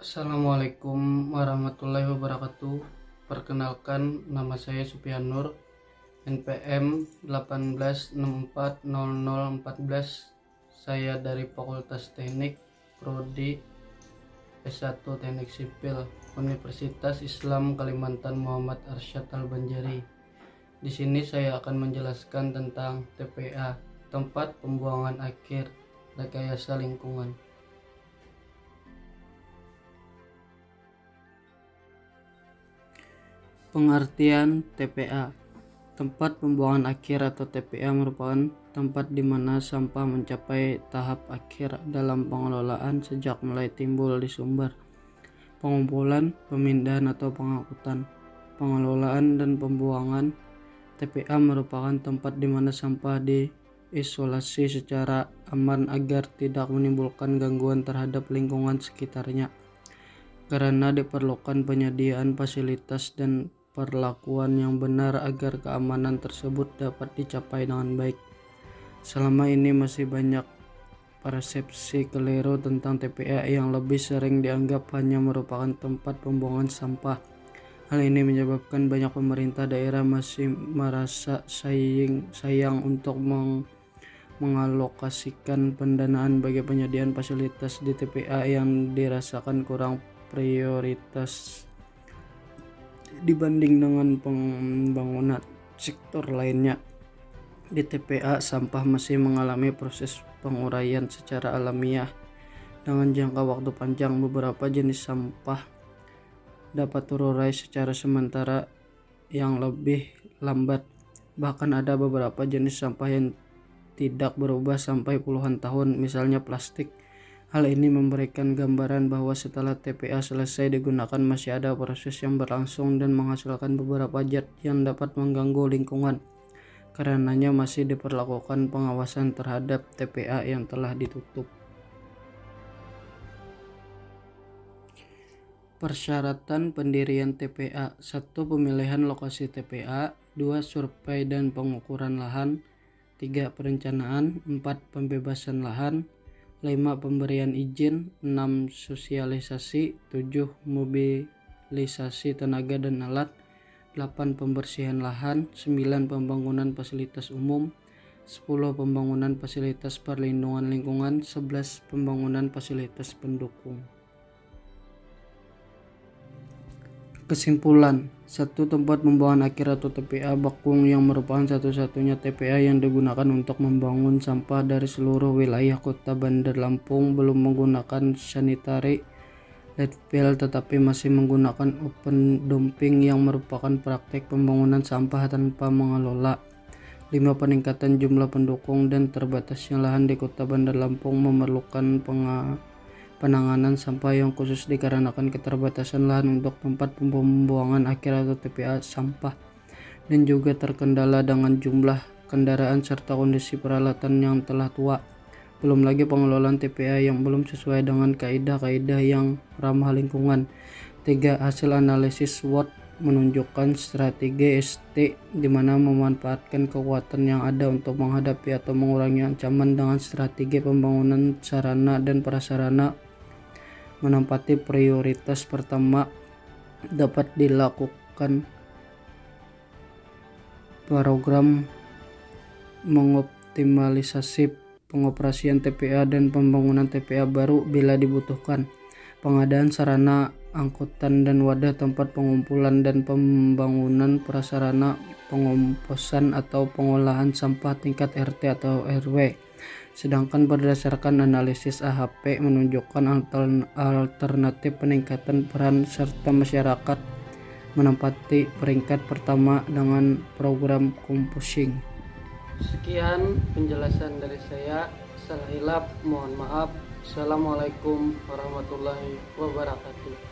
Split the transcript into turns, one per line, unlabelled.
Assalamualaikum warahmatullahi wabarakatuh. Perkenalkan, nama saya Supian Nur, NPM 18640014. Saya dari Fakultas Teknik, Prodi S1 Teknik Sipil, Universitas Islam Kalimantan Muhammad Arsyad Al-Banjari. Di sini saya akan menjelaskan tentang TPA, tempat pembuangan akhir rekayasa lingkungan. Pengertian TPA. Tempat pembuangan akhir atau TPA merupakan tempat di mana sampah mencapai tahap akhir dalam pengelolaan sejak mulai timbul di sumber, pengumpulan, pemindahan atau pengangkutan, pengelolaan dan pembuangan. TPA merupakan tempat di mana sampah diisolasi secara aman agar tidak menimbulkan gangguan terhadap lingkungan sekitarnya, karena diperlukan penyediaan fasilitas dan perlakuan yang benar agar keamanan tersebut dapat dicapai dengan baik. Selama ini masih banyak persepsi keliru tentang TPA yang lebih sering dianggap hanya merupakan tempat pembuangan sampah. Hal ini menyebabkan banyak pemerintah daerah masih merasa sayang untuk mengalokasikan pendanaan bagi penyediaan fasilitas di TPA yang dirasakan kurang prioritas dibanding dengan pembangunan sektor lainnya. Di TPA, sampah masih mengalami proses penguraian secara alamiah dengan jangka waktu panjang. Beberapa jenis sampah dapat terurai secara sementara yang lebih lambat. Bahkan ada beberapa jenis sampah yang tidak berubah sampai puluhan tahun, misalnya plastik. Hal ini memberikan gambaran bahwa setelah TPA selesai digunakan masih ada proses yang berlangsung dan menghasilkan beberapa zat yang dapat mengganggu lingkungan. Karenanya masih diperlakukan pengawasan terhadap TPA yang telah ditutup. Persyaratan pendirian TPA: 1. Pemilihan lokasi TPA, 2. Survei dan pengukuran lahan, 3. Perencanaan, 4. Pembebasan lahan, 5. Pemberian izin, 6. Sosialisasi, 7. Mobilisasi tenaga dan alat, 8. Pembersihan lahan, 9. Pembangunan fasilitas umum, 10. Pembangunan fasilitas perlindungan lingkungan, 11. Pembangunan fasilitas pendukung. Kesimpulan: 1. Tempat pembuangan akhir atau TPA Bakung yang merupakan satu-satunya TPA yang digunakan untuk membangun sampah dari seluruh wilayah Kota Bandar Lampung, belum menggunakan sanitary landfill tetapi masih menggunakan open dumping yang merupakan praktek pembangunan sampah tanpa mengelola. 5. Peningkatan jumlah pendukung dan terbatasnya lahan di Kota Bandar Lampung memerlukan penanganan sampah yang khusus dikarenakan keterbatasan lahan untuk tempat pembuangan akhir atau TPA sampah, dan juga terkendala dengan jumlah kendaraan serta kondisi peralatan yang telah tua. Belum lagi pengelolaan TPA yang belum sesuai dengan kaidah-kaidah yang ramah lingkungan. 3. Hasil analisis SWOT menunjukkan strategi ST di mana memanfaatkan kekuatan yang ada untuk menghadapi atau mengurangi ancaman dengan strategi pembangunan sarana dan prasarana menempati prioritas pertama. Dapat dilakukan program mengoptimalisasi pengoperasian TPA dan pembangunan TPA baru bila dibutuhkan. Pengadaan sarana angkutan dan wadah tempat pengumpulan dan pembangunan prasarana pengomposan atau pengolahan sampah tingkat RT atau RW. Sedangkan berdasarkan analisis AHP menunjukkan alternatif peningkatan peran serta masyarakat menempati peringkat pertama dengan program composting. Sekian penjelasan dari saya. Salah hilap mohon maaf. Assalamualaikum warahmatullahi wabarakatuh.